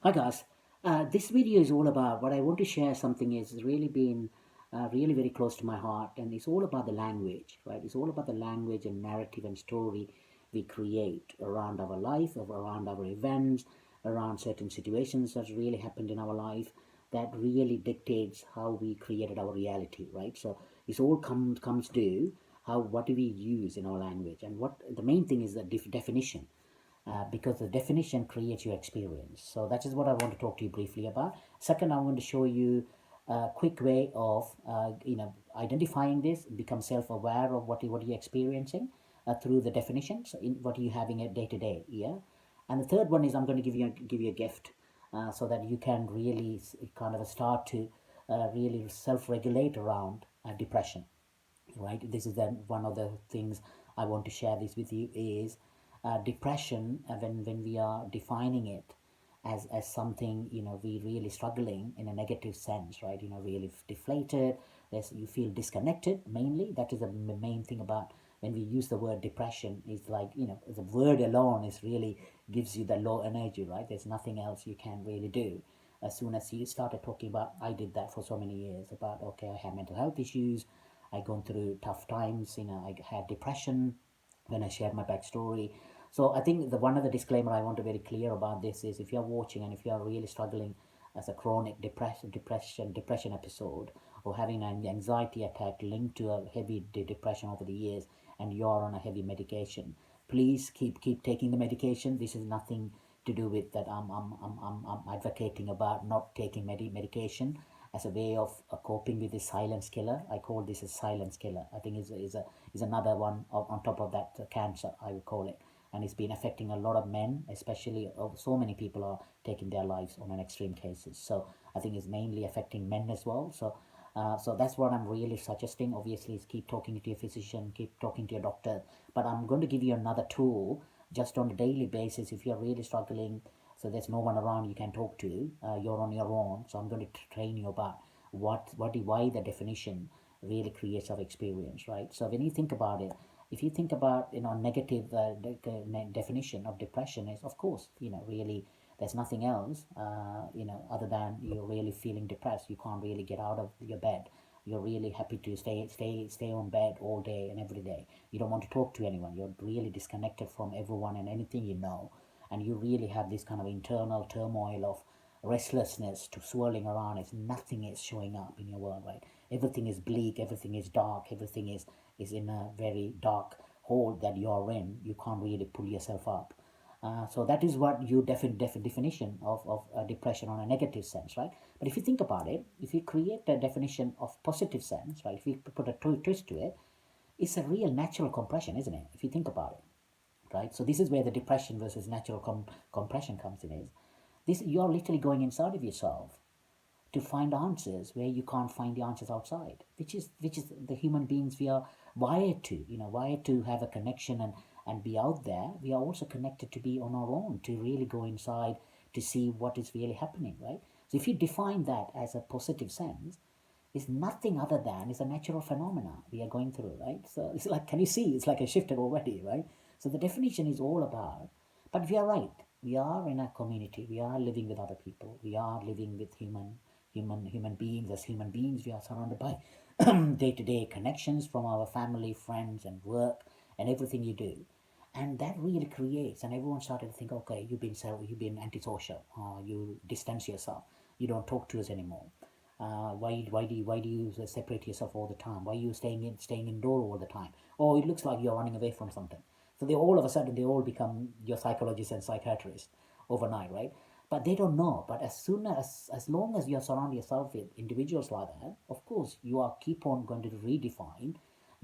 Hi guys, this video is all about what I want to share. Something is really been really very close to my heart, and it's all about the language, right? It's all about the language and narrative and story we create around our life, around our events, around certain situations that really happened in our life that really dictates how we created our reality, right? So it's all comes to how what do we use in our language, and what the main thing is the definition, because the definition creates your experience. So that is what I want to talk to you briefly about. Second, I want to show you a quick way of identifying this, become self-aware of what you're experiencing through the definitions in what you're having a day to day. Yeah, and the third one is I'm going to give you a gift, so that you can really kind of start to really self-regulate around depression, right? This is then one of the things I want to share this with you is depression, when we are defining it as something, we really struggling in a negative sense, right? Really deflated. You feel disconnected. Mainly that is the main thing about when we use the word depression. Is like, the word alone is really gives you the low energy, right? There's nothing else you can really do. As soon as you started talking about, I did that for so many years, about, okay, I have mental health issues, I gone through tough times, I had depression when I shared my backstory. So I think the one of the disclaimer I want to be very clear about this is, if you're watching and if you're really struggling as a chronic depression episode, or having an anxiety attack linked to a heavy depression over the years, and you're on a heavy medication, please keep taking the medication. This is nothing to do with that. I'm advocating about not taking medication as a way of coping with this silence killer. I call this a silence killer. I think is another one on top of that cancer, I would call it. And it's been affecting a lot of men, especially. So many people are taking their lives on an extreme cases. So I think it's mainly affecting men as well. So that's what I'm really suggesting. Obviously, is keep talking to your physician, keep talking to your doctor. But I'm going to give you another tool just on a daily basis if you're really struggling. So there's no one around you can talk to. You're on your own. So I'm going to train you about why the definition really creates our experience, right? So when you think about it, if you think about, negative definition of depression is, of course, really there's nothing else, other than you're really feeling depressed. You can't really get out of your bed. You're really happy to stay on bed all day and every day. You don't want to talk to anyone. You're really disconnected from everyone and anything, and you really have this kind of internal turmoil of restlessness to swirling around. As nothing is showing up in your world, right? Everything is bleak, everything is dark, everything is in a very dark hole that you're in. You can't really pull yourself up. So that is what you definition of depression on a negative sense, right? But if you think about it, if you create a definition of positive sense, right, if you put a twist to it, it's a real natural compression, isn't it? If you think about it, right? So this is where the depression versus natural compression comes in. Is this, you're literally going inside of yourself to find answers where you can't find the answers outside, which is the human beings we are wired to, wired to have a connection and be out there. We are also connected to be on our own, to really go inside to see what is really happening, right? So if you define that as a positive sense, is nothing other than is a natural phenomena we are going through, right? So it's like, can you see? It's like I shifted already, right? So the definition is all about, but we are right. We are in a community. We are living with other people. We are living with human beings. As human beings, we are surrounded by day-to-day connections from our family, friends, and work, and everything you do. And that really creates, and everyone started to think, okay, you've been antisocial, you distance yourself, you don't talk to us anymore. Why do you separate yourself all the time? Why are you staying indoor all the time? Oh, it looks like you're running away from something. So they all of a sudden they all become your psychologists and psychiatrists overnight, right? But they don't know. But as long as you surround yourself with individuals like that, of course you are keep on going to redefine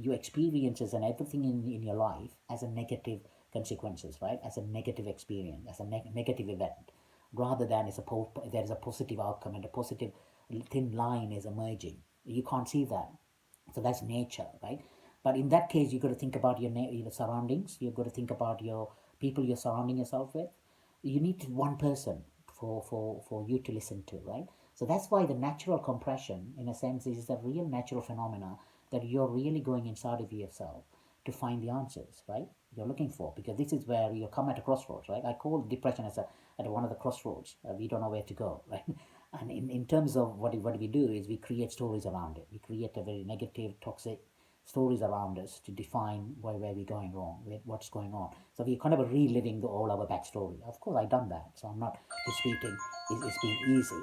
your experiences and everything in your life as a negative consequences, right? As a negative experience, as a negative event, rather than there is a positive outcome and a positive thin line is emerging. You can't see that. So that's nature, right? But in that case, you've got to think about your surroundings. You've got to think about your people you're surrounding yourself with. You need one person for you to listen to, right? So that's why the natural compression, in a sense, is a real natural phenomena that you're really going inside of yourself to find the answers, right? you're looking for, because this is where you come at a crossroads, right? I call depression as at one of the crossroads. We don't know where to go, right? And in terms of what we do is we create stories around it. We create a very negative, toxic stories around us to define where we're going wrong, what's going on. So we're kind of reliving all our backstory. Of course, I've done that, so I'm not disputing it's been easy.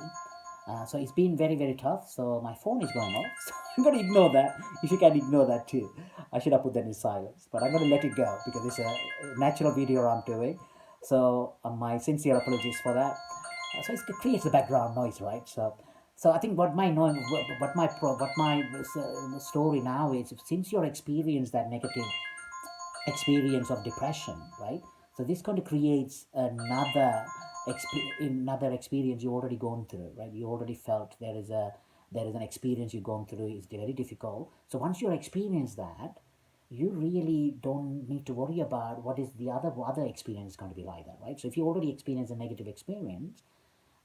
So it's been very, very tough. So my phone is going off. So I'm going to ignore that. If you can ignore that too. I should have put that in silence. But I'm going to let it go because it's a natural video I'm doing. So my sincere apologies for that. So it creates a background noise, right? So I think what my story now is, since you're experienced that negative experience of depression, right? So this kind of creates another experience you already gone through, right? You already felt there is an experience you've gone through. It's very difficult. So once you experience that, you really don't need to worry about what is the other experience going to be like that, right? So if you already experience a negative experience,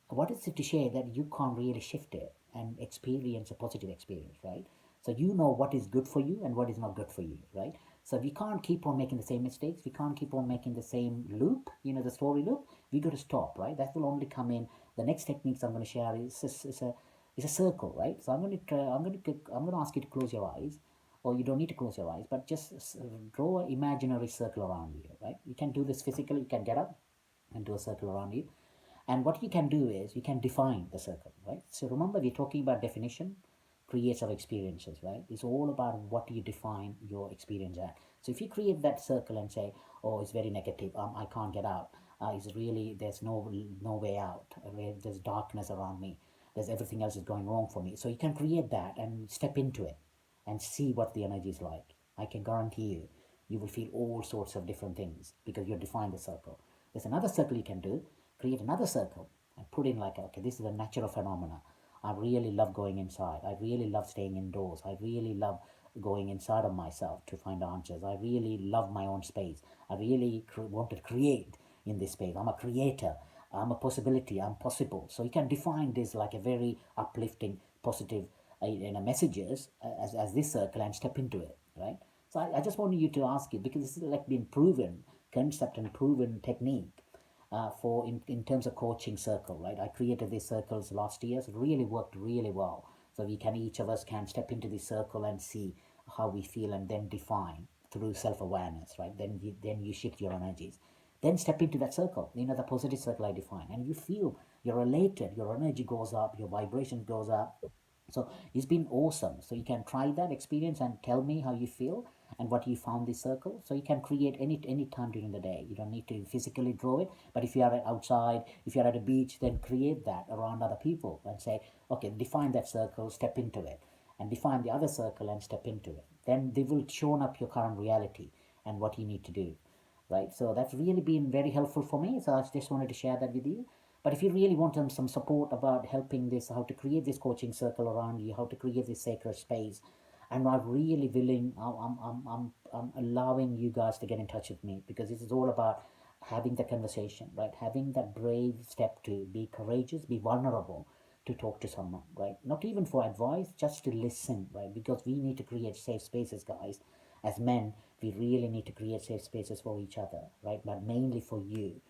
what is it to share that you can't really shift it and experience a positive experience, right? So you know what is good for you and what is not good for you, right? So we can't keep on making the same mistakes. We can't keep on making the same loop, the story loop. We got to stop, right? That will only come in. The next techniques I'm going to share is a circle, right? So I'm going to ask you to close your eyes, or you don't need to close your eyes, but just draw an imaginary circle around you, right? You can do this physically. You can get up and do a circle around you. And what you can do is you can define the circle, right? So remember, we're talking about definition creates our experiences, right? It's all about what you define your experience at. So if you create that circle and say, oh, it's very negative, I can't get out. It's really, there's no way out. There's darkness around me. There's everything else is going wrong for me. So you can create that and step into it and see what the energy is like. I can guarantee you, you will feel all sorts of different things because you've defined the circle. There's another circle you can do. Create another circle and put in like, okay, this is a natural phenomena. I really love going inside. I really love staying indoors. I really love going inside of myself to find answers. I really love my own space. I really want to create in this space. I'm a creator. I'm a possibility. I'm possible. So you can define this like a very uplifting, positive messages as this circle and step into it, right? So I just wanted you to ask you, because this is like been proven concept and proven technique for in terms of coaching circle, right? I created these circles last year. So it really worked really well. So we can, each of us can step into this circle and see how we feel and then define through self-awareness, right? Then you shift your energies. Then step into that circle, the positive circle I define, and you feel you're elated, your energy goes up, your vibration goes up. So it's been awesome. So you can try that experience and tell me how you feel and what you found this circle. So you can create any time during the day. You don't need to physically draw it, but if you are outside, if you're at a beach, then create that around other people and say, okay, define that circle, step into it, and define the other circle and step into it. Then they will show up your current reality and what you need to do, right? So that's really been very helpful for me. So I just wanted to share that with you. But if you really want some support about helping this, how to create this coaching circle around you, how to create this sacred space, I'm not really willing. I'm allowing you guys to get in touch with me, because this is all about having the conversation, right? Having that brave step to be courageous, be vulnerable, to talk to someone, right? Not even for advice, just to listen, right? Because we need to create safe spaces, guys. As men, we really need to create safe spaces for each other, right? But mainly for you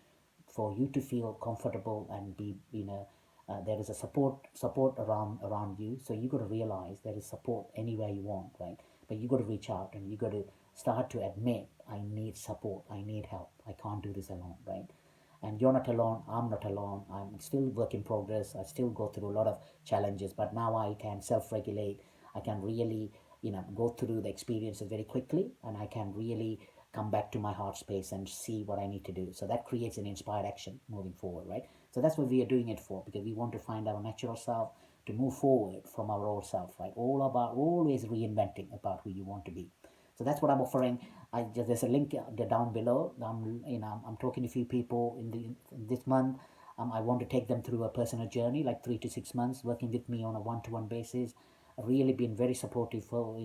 to feel comfortable and be, there is a support around you. So you got to realize there is support anywhere you want, right? But you got to reach out and you got to start to admit, I need support, I need help, I can't do this alone, right? And you're not alone, I'm not alone. I'm still work in progress. I still go through a lot of challenges, but now I can self-regulate. I can really, go through the experiences very quickly, and I can really come back to my heart space and see what I need to do. So that creates an inspired action moving forward, right? So that's what we are doing it for, because we want to find our natural self, to move forward from our old self, right? All about always reinventing about who you want to be. So that's what I'm offering. There's a link down below. I'm talking to a few people in this month. I want to take them through a personal journey, like 3 to 6 months, working with me on a one-to-one basis. Really been very supportive for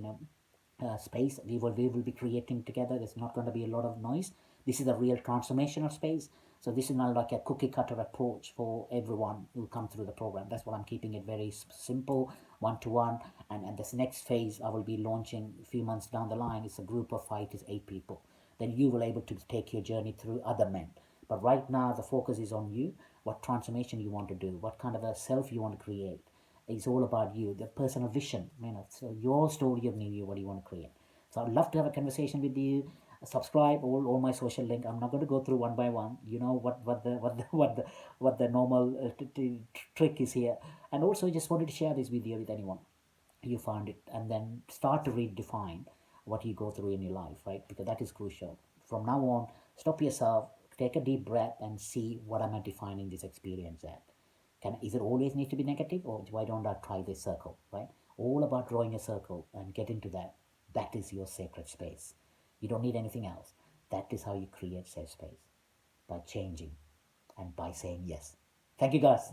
space we will be creating together. There's not going to be a lot of noise. This is a real transformational space. So this is not like a cookie cutter approach for everyone who come through the program. That's why I'm keeping it very simple, one to one. And this next phase I will be launching a few months down the line. It's a group of 5 to 8 people. then you will able to take your journey through other men. But right now, the focus is on you, what transformation you want to do, what kind of a self you want to create. It's all about you, the personal vision, so your story of New Year, what do you want to create. So I'd love to have a conversation with you. Subscribe all my social link. I'm not going to go through one by one. You know what the normal trick is here. And also, just wanted to share this video with anyone you found it, and then start to redefine what you go through in your life, right? Because that is crucial. From now on, stop yourself, take a deep breath, and see what am I defining this experience at. Is it always need to be negative, or why don't I try this circle, right? All about drawing a circle and get into that. That is your sacred space. You don't need anything else. That is how you create safe space, by changing and by saying yes. Thank you, guys.